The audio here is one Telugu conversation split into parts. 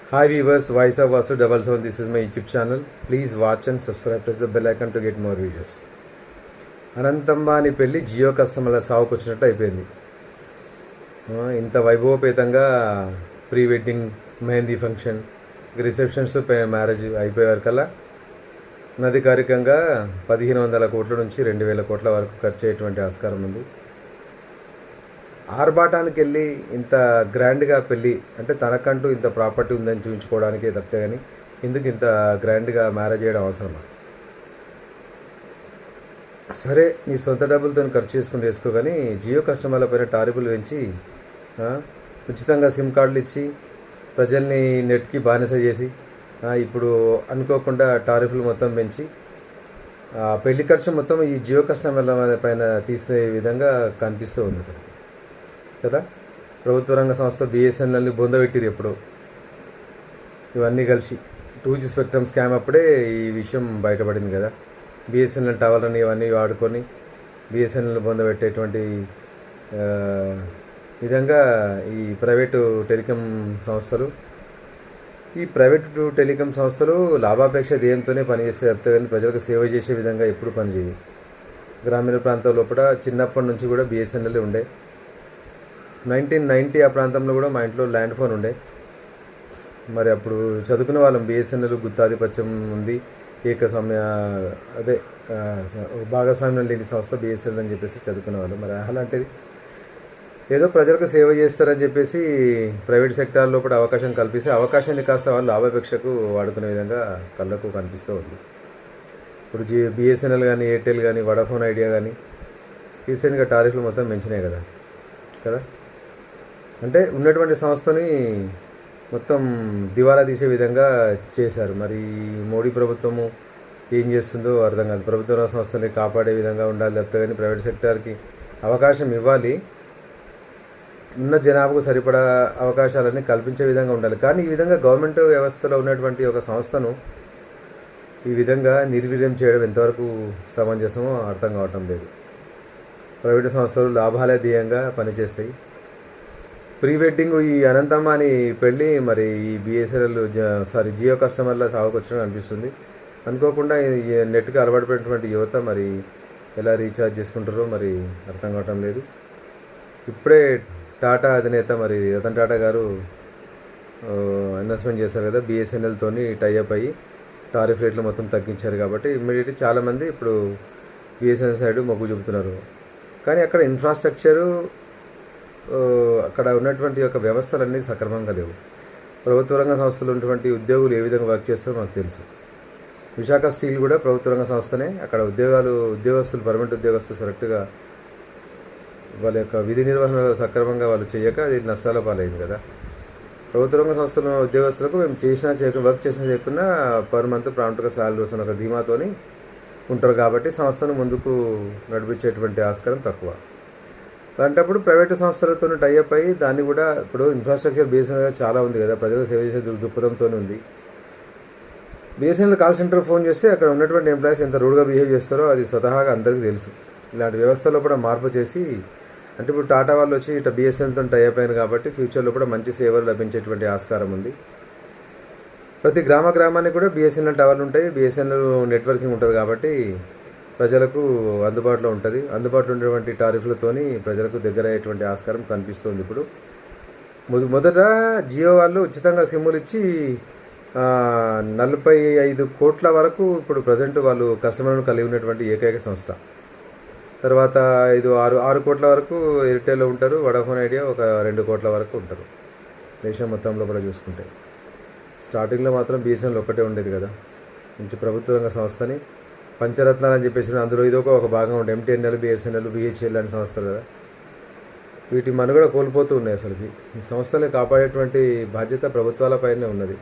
Hi viewers, Voice of Vasu 77. This is my YouTube channel. Please watch and subscribe. Press the bell icon to get more videos. అనంతంబాని పెళ్లి జియో కస్టమర్ల సాగుకు వచ్చినట్టు అయిపోయింది. ఇంత వైభవపేతంగా pre wedding, mehndi function, receptions, marriage అయిపోయే వరకల్లా అనధికారికంగా 1500 కోట్ల నుంచి 2000 కోట్ల వరకు ఖర్చు అయ్యేటువంటి ఆస్కారం ఉంది. ఆర్భాటానికి వెళ్ళి ఇంత గ్రాండ్గా పెళ్ళి అంటే తనకంటూ ఇంత ప్రాపర్టీ ఉందని చూపించుకోవడానికే తప్పితే కానీ ఎందుకు ఇంత గ్రాండ్గా మ్యారేజ్ చేయడం అవసరమా? సరే, నీ సొంత డబ్బులతో ఖర్చు చేసుకుని వేసుకో, కానీ జియో కస్టమర్ల పైన టారిఫ్లు పెంచి ఉచితంగా సిమ్ కార్డులు ఇచ్చి ప్రజల్ని నెట్కి బానిస చేసి ఇప్పుడు అనుకోకుండా టారిఫ్లు మొత్తం పెంచి పెళ్లి ఖర్చు మొత్తం ఈ జియో కస్టమర్ల పైన తీసే విధంగా కనిపిస్తూ ఉంది సార్ కదా. ప్రభుత్వ రంగ సంస్థ బిఎస్ఎన్ఎల్ని బొందబెట్టిరు ఎప్పుడు. ఇవన్నీ కలిసి 2G స్పెక్ట్రమ్ స్కామ్ అప్పుడే ఈ విషయం బయటపడింది కదా. బిఎస్ఎన్ఎల్ టవర్లని ఇవన్నీ వాడుకొని బిఎస్ఎన్ఎల్ బొందబెట్టేటువంటి విధంగా ఈ ప్రైవేటు టెలికాం సంస్థలు లాభాపేక్ష ధ్యేయంతోనే పనిచేస్తే తప్పితే కానీ ప్రజలకు సేవ చేసే విధంగా ఎప్పుడు పనిచేయవు. గ్రామీణ ప్రాంతాల లోపల చిన్నప్పటి నుంచి కూడా బిఎస్ఎన్ఎల్ ఉండే. 1990 ఆ ప్రాంతంలో కూడా మా ఇంట్లో ల్యాండ్ ఫోన్ ఉండే. మరి అప్పుడు చదువుకునే వాళ్ళం బిఎస్ఎన్ఎల్ గుత్తాధిపత్యం ఉంది, భాగస్వామ్యం లేని సంస్థ బిఎస్ఎన్ఎల్ అని చెప్పేసి చదువుకునే వాళ్ళు. మరి అలాంటిది ఏదో ప్రజలకు సేవ చేస్తారని చెప్పేసి ప్రైవేట్ సెక్టార్ లోపల అవకాశం కల్పిస్తే అవకాశాన్ని కాస్త వాళ్ళు లాభాపేక్షకు వాడుకునే విధంగా కళ్ళకు కనిపిస్తూ ఉంది. ఇప్పుడు బిఎస్ఎన్ఎల్ కానీ, ఎయిర్టెల్ కానీ, వడాఫోన్ ఐడియా కానీ రీసెంట్గా టారిఫ్లు మొత్తం పెంచినాయి కదా. అంటే ఉన్నటువంటి సంస్థని మొత్తం దివాలా తీసే విధంగా చేశారు. మరి మోడీ ప్రభుత్వము ఏం చేస్తుందో అర్థం కాదు. ప్రభుత్వ సంస్థని కాపాడే విధంగా ఉండాలి తప్పితే కానీ ప్రైవేట్ సెక్టార్కి అవకాశం ఇవ్వాలి, ఉన్న జనాభాకు సరిపడా అవకాశాలన్నీ కల్పించే విధంగా ఉండాలి. కానీ ఈ విధంగా గవర్నమెంట్ వ్యవస్థలో ఉన్నటువంటి ఒక సంస్థను ఈ విధంగా నిర్వీర్యం చేయడం ఎంతవరకు సమంజసమో అర్థం కావటం లేదు. ప్రైవేటు సంస్థలు లాభాలే ధ్యేయంగా పనిచేస్తాయి. ప్రీ వెడ్డింగ్ ఈ అనంతమ్మాని పెళ్ళి మరి ఈ జియో కస్టమర్ల సాగుకు వచ్చినట్టు అనిపిస్తుంది. అనుకోకుండా నెట్కి అలవాటు పెట్టినటువంటి యువత మరి ఎలా రీఛార్జ్ చేసుకుంటారో మరి అర్థం కావటం లేదు. ఇప్పుడే టాటా అధినేత మరి రతన్ టాటా గారు అనౌన్స్మెంట్ చేశారు కదా, బిఎస్ఎన్ఎల్తోని టైఅప్ అయ్యి టారిఫ్ రేట్లు మొత్తం తగ్గించారు. కాబట్టి ఇమ్మీడియట్లీ చాలామంది ఇప్పుడు బిఎస్ఎన్ఎల్ సైడ్ మొగ్గు చూపుతున్నారు. కానీ అక్కడ ఇన్ఫ్రాస్ట్రక్చరు, అక్కడ ఉన్నటువంటి యొక్క వ్యవస్థలన్నీ సక్రమంగా లేవు. ప్రభుత్వ రంగ సంస్థలు ఉన్నటువంటి ఉద్యోగులు ఏ విధంగా వర్క్ చేస్తారో మాకు తెలుసు. విశాఖ స్టీల్ కూడా ప్రభుత్వ రంగ సంస్థనే. అక్కడ ఉద్యోగస్తులు పర్మనెంట్ ఉద్యోగస్తులు కరెక్ట్గా వాళ్ళ యొక్క విధి నిర్వహణ సక్రమంగా వాళ్ళు చేయక అది నష్టాల పాలైంది కదా. ప్రభుత్వ రంగ సంస్థల ఉద్యోగస్తులకు మేము వర్క్ చేసినా చేయకుండా పర్ మంత్ ప్రాంప్ట్గా సాలరీ వస్తున్న ఒక ధీమాతోని ఉంటారు. కాబట్టి సంస్థను ముందుకు నడిపించేటువంటి ఆస్కారం తక్కువ. అలాంటప్పుడు ప్రైవేటు సంస్థలతో టైఅప్ అయ్యి దాన్ని కూడా ఇప్పుడు ఇన్ఫ్రాస్ట్రక్చర్ బిఎస్ఎన్ఎల్ చాలా ఉంది కదా, ప్రజలకు సేవ చేసే దృక్పథంతో ఉంది. బిఎస్ఎన్ఎల్ కాల్ సెంటర్ ఫోన్ చేస్తే అక్కడ ఉన్నటువంటి ఎంప్లాయీస్ ఎంత రూడ్గా బిహేవ్ చేస్తారో అది స్వతహాగా అందరికీ తెలుసు. ఇలాంటి వ్యవస్థలో కూడా మార్పు చేసి, అంటే ఇప్పుడు టాటా వాళ్ళు వచ్చి ఇట్లా బిఎస్ఎన్ఎల్తో టైఅప్ అయ్యారు కాబట్టి ఫ్యూచర్లో కూడా మంచి సేవలు లభించేటువంటి ఆస్కారం ఉంది. ప్రతి గ్రామానికి కూడా బిఎస్ఎన్ఎల్ టవర్లు ఉంటాయి, బిఎస్ఎన్ఎల్ నెట్వర్కింగ్ ఉంటుంది. కాబట్టి ప్రజలకు అందుబాటులో ఉంటుంది. అందుబాటులో ఉన్నటువంటి టారిఫ్లతోని ప్రజలకు దగ్గర అయ్యేటువంటి ఆస్కారం కనిపిస్తుంది. ఇప్పుడు మొదట జియో వాళ్ళు ఉచితంగా సిమ్ములు ఇచ్చి 45 కోట్ల వరకు ఇప్పుడు ప్రజెంట్ వాళ్ళు కస్టమర్లను కలిగి ఉన్నటువంటి ఏకైక సంస్థ. తర్వాత 6 కోట్ల వరకు ఎయిర్టెల్లో ఉంటారు, వడాఫోన్ ఐడియా ఒక 2 కోట్ల వరకు ఉంటారు దేశం మొత్తంలో కూడా చూసుకుంటే. స్టార్టింగ్లో మాత్రం బిఎస్ఎన్ఎల్ ఒక్కటే ఉండేది కదా, మంచి ప్రభుత్వ రంగ సంస్థని పంచరత్నాలు అని చెప్పేసి అందులో ఇదొక ఒక భాగం ఉండే. ఎంటీఎన్ఎల్, బిఎస్ఎన్ఎల్, బిహెచ్ఎల్ అనే సంస్థలు కదా. వీటి మనుగడ కోల్పోతూ ఉన్నాయి. అసలు ఈ సంస్థల్ని కాపాడేటువంటి బాధ్యత ప్రభుత్వాలపైనే ఉన్నది.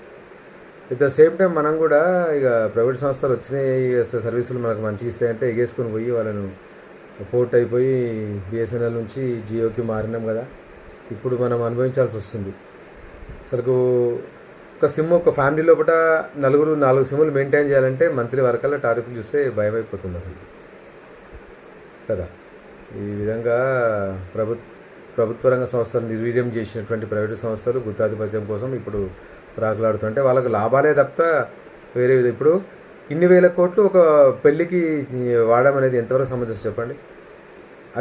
ఎట్ ద సేమ్ టైం మనం కూడా ఇక ప్రైవేట్ సంస్థలు వచ్చినాయి సర్వీసులు మనకు మంచిగా ఇస్తాయంటే ఎగేసుకుని పోయి వాళ్ళను పోర్ట్ అయిపోయి బిఎస్ఎన్ఎల్ నుంచి జియోకి మారినాం కదా. ఇప్పుడు మనం అనుభవించాల్సి వస్తుంది. అసలు ఒక ఫ్యామిలీ లోపల 4 సిమ్ములు మెయింటైన్ చేయాలంటే మంత్లీ వరకల్లా టారిఫ్లు చూస్తే భయం అయిపోతుంది అసలు కదా. ఈ విధంగా ప్రభుత్వ రంగ సంస్థలు నిర్వీర్యం చేసినటువంటి ప్రైవేటు సంస్థలు గుత్తాధిపత్యం కోసం ఇప్పుడు ప్రాకులాడుతుంటే వాళ్ళకు లాభాలే తప్ప వేరే ఇప్పుడు ఇన్ని వేల కోట్లు ఒక పెళ్ళికి వాడడం అనేది ఎంతవరకు సమంజసం చెప్పండి.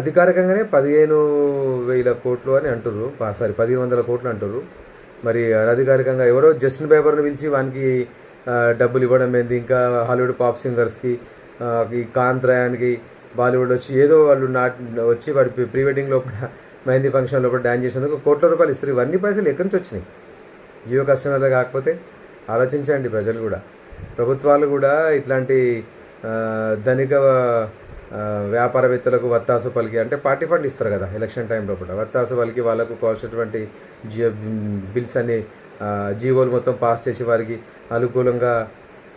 అధికారికంగానే 15,000 కోట్లు అని అంటుర్రు, సారీ 1,500 కోట్లు అంటుర్రు. మరి అనధికారికంగా ఎవరో జస్టిన్ బీబర్ని పిలిచి వానికి డబ్బులు ఇవ్వడం ఏంది, ఇంకా హాలీవుడ్ పాప్ సింగర్స్కి, ఈ కాంత్రయానికి బాలీవుడ్ వచ్చి ఏదో వాళ్ళు వచ్చి వాడి ప్రీ వెడ్డింగ్ లోపల మెహందీ ఫంక్షన్ లోపల డ్యాన్స్ చేసేందుకు కోట్ల రూపాయలు ఇస్తారు. ఇవన్నీ పైసలు ఎక్కడి నుంచి వచ్చినాయి? జియో కస్టమర్లే కాకపోతే ఆలోచించండి ప్రజలు కూడా, ప్రభుత్వాలు కూడా ఇట్లాంటి ధనిక వ్యాపారవేత్తలకు వత్తాసు పలికి, అంటే పార్టీ ఫండ్ ఇస్తారు కదా ఎలక్షన్ టైంలో కూడా, వత్తాసు పలికి వాళ్ళకు కావాల్సినటువంటి బిల్స్ అన్ని జీవోలు మొత్తం పాస్ చేసి వారికి అనుకూలంగా.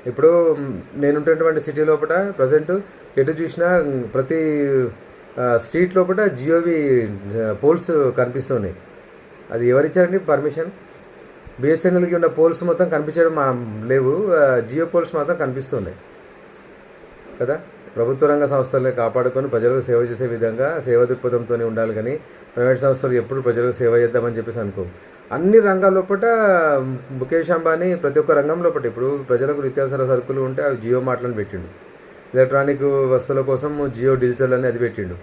ఇప్పుడు నేనుంటున్నటువంటి సిటీ లోపల ప్రజెంట్ ఎటు చూసినా ప్రతి స్ట్రీట్ లోపల జియోవి పోల్స్ కనిపిస్తున్నాయి. అది ఎవరిచ్చారండి పర్మిషన్? బిఎస్ఎన్ఎల్కి ఉన్న పోల్స్ మొత్తం కనిపించడం లేవు, జియో పోల్స్ మాత్రం కనిపిస్తున్నాయి కదా. ప్రభుత్వ రంగ సంస్థలే కాపాడుకొని ప్రజలకు సేవ చేసే విధంగా సేవ దృక్పథంతో ఉండాలి, కానీ ప్రైవేట్ సంస్థలు ఎప్పుడు ప్రజలకు సేవ చేద్దామని చెప్పేసి అనుకో. అన్ని రంగాల లోపల ముఖేష్ అంబానీ ప్రతి ఒక్క రంగం లోపల ఇప్పుడు ప్రజలకు నిత్యావసర సరుకులు ఉంటే అవి జియో మార్ట్లను పెట్టిండు, ఎలక్ట్రానిక్ వస్తువుల కోసం జియో డిజిటల్ అని అది పెట్టిండు.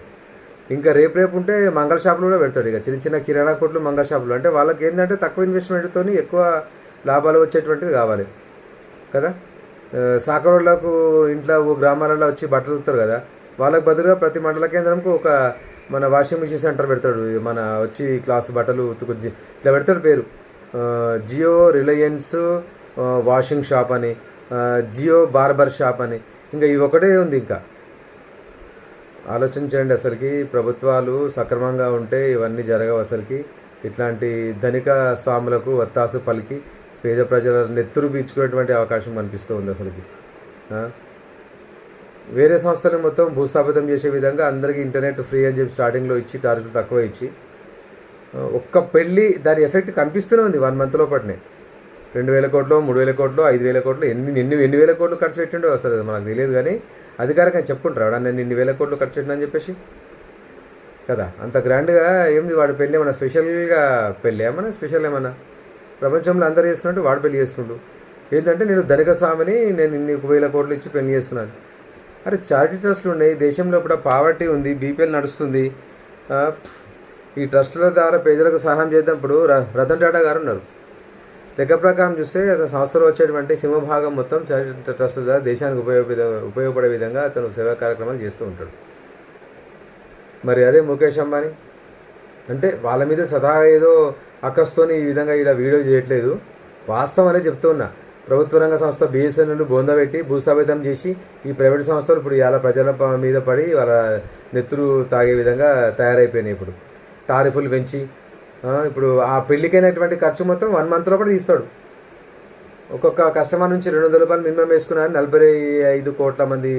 ఇంకా రేపు ఉంటే మంగళ షాపులు కూడా పెడతాడు. ఇక చిన్న చిన్న కిరాణా కొట్లు మంగళ షాపులు, అంటే వాళ్ళకి ఏంటంటే తక్కువ ఇన్వెస్ట్మెంట్తో ఎక్కువ లాభాలు వచ్చేటువంటిది కావాలి కదా. సాకరోళ్లకు ఇంట్లో గ్రామాలలో వచ్చి బట్టలు ఉత్తారు కదా, వాళ్ళకి బదులుగా ప్రతి మండల కేంద్రంకు ఒక మన వాషింగ్ మిషన్ సెంటర్ పెడతాడు, మన వచ్చి క్లాస్ బట్టలు ఉతుకు ఇట్లా పెడతాడు పేరు, జియో రిలయన్స్ వాషింగ్ షాప్ అని, జియో బార్బర్ షాప్ అని, ఇంకా ఇవి ఒకటే ఉంది. ఇంకా ఆలోచించండి, అసలుకి ప్రభుత్వాలు సక్రమంగా ఉంటే ఇవన్నీ జరగవు. అసలుకి ఇట్లాంటి ధనిక స్వాములకు వత్తాసు పలికి పేద ప్రజల నెత్తురు పీల్చుకునేటువంటి అవకాశం కనిపిస్తూ ఉంది. అసలుకి వేరే సంస్థలు మొత్తం భూస్థాపితం చేసే విధంగా అందరికీ ఇంటర్నెట్ ఫ్రీ అని చెప్పి స్టార్టింగ్లో ఇచ్చి టారిఫ్లు తక్కువ ఇచ్చి ఒక్క పెళ్ళి దాని ఎఫెక్ట్ కనిపిస్తూనే ఉంది 1 మంత్ లోపలనే. 2,000 కోట్లు, 3,000 కోట్లు, 5,000 కోట్లు, ఎన్ని వేల కోట్లు ఖర్చు పెట్టిండో వస్తుంది మనకు తెలియదు, కానీ అధికారికంగా చెప్పుకుంటారు నేను ఇన్ని వేల కోట్లు ఖర్చు పెట్టినా అని చెప్పేసి కదా. అంత గ్రాండ్గా ఏంది వాడు పెళ్ళి, ఏమన్నా స్పెషల్గా పెళ్ళి ఏమన్నా స్పెషల్ ఏమన్నా ప్రపంచంలో అందరూ చేసుకున్నట్టు వాడు పెళ్లి చేసుకుంటూ ఏంటంటే నేను ధనిక స్వామిని నేను ఇన్ని 1,000 కోట్లు ఇచ్చి పెళ్లి చేసుకున్నాను. అరే చారిటీ ట్రస్టులు ఉన్నాయి దేశంలో, ఇప్పుడు పావర్టీ ఉంది, బీపీఎల్ నడుస్తుంది, ఈ ట్రస్టుల ద్వారా పేదలకు సహాయం చేద్దాం. ఇప్పుడు రతన్ టాటా గారు ఉన్నారు, లెక్క ప్రకారం చూస్తే అతని సంస్థలో వచ్చేటువంటి సింహభాగం మొత్తం చారిటీ ట్రస్ట్ ద్వారా దేశానికి ఉపయోగపడే విధంగా అతను సేవా కార్యక్రమాలు చేస్తూ ఉంటాడు. మరి అదే ముఖేష్ అంబానీ అంటే వాళ్ళ మీద సదా ఏదో అక్కస్తోని ఈ విధంగా ఇలా వీడియో చేయట్లేదు, వాస్తవం అనే చెప్తూ ఉన్నా. ప్రభుత్వ రంగ సంస్థ బిఎస్ఎన్ఎల్ బొందబెట్టి భూస్థాపితం చేసి ఈ ప్రైవేట్ సంస్థలు ఇప్పుడు ఇలా ప్రజల మీద పడి వాళ్ళ నెత్తురు తాగే విధంగా తయారైపోయినాయి. ఇప్పుడు టారిఫ్లు పెంచి ఇప్పుడు ఆ పెళ్లికైనటువంటి ఖర్చు మొత్తం 1 మంత్ లోపల తీస్తాడు. ఒక్కొక్క కస్టమర్ నుంచి 200 రూపాయలు మినిమం వేసుకున్నారు, 45 కోట్ల మంది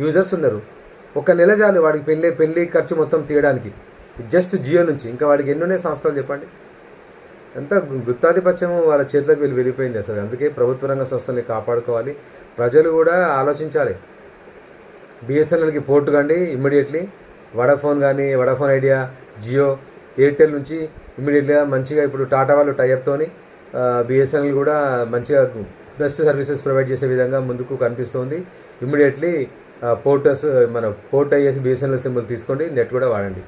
యూజర్స్ ఉన్నారు. ఒక నెల చాలు వాడికి పెళ్లి ఖర్చు మొత్తం తీయడానికి, జస్ట్ జియో నుంచి. ఇంకా వాడికి ఎన్నున్నాయి సంస్థలు చెప్పండి. ఎంత గుత్తాధిపత్యం వాళ్ళ చేతులకు వెళ్ళిపోయింది అసలు. అందుకే ప్రభుత్వ రంగ సంస్థల్ని కాపాడుకోవాలి, ప్రజలు కూడా ఆలోచించాలి. బిఎస్ఎన్ఎల్కి పోర్టు కండి ఇమ్మీడియట్లీ, వడాఫోన్ కానీ వడాఫోన్ ఐడియా, జియో, ఎయిర్టెల్ నుంచి ఇమ్మీడియట్గా మంచిగా ఇప్పుడు టాటా వాళ్ళు టైఅప్తోని బిఎస్ఎన్ఎల్ కూడా మంచిగా బెస్ట్ సర్వీసెస్ ప్రొవైడ్ చేసే విధంగా ముందుకు కనిపిస్తుంది. ఇమ్మీడియట్లీ పోర్ట్ అయ్యేసి బిఎస్ఎన్ఎల్ సింబల్ తీసుకోండి, నెట్ కూడా వాడండి.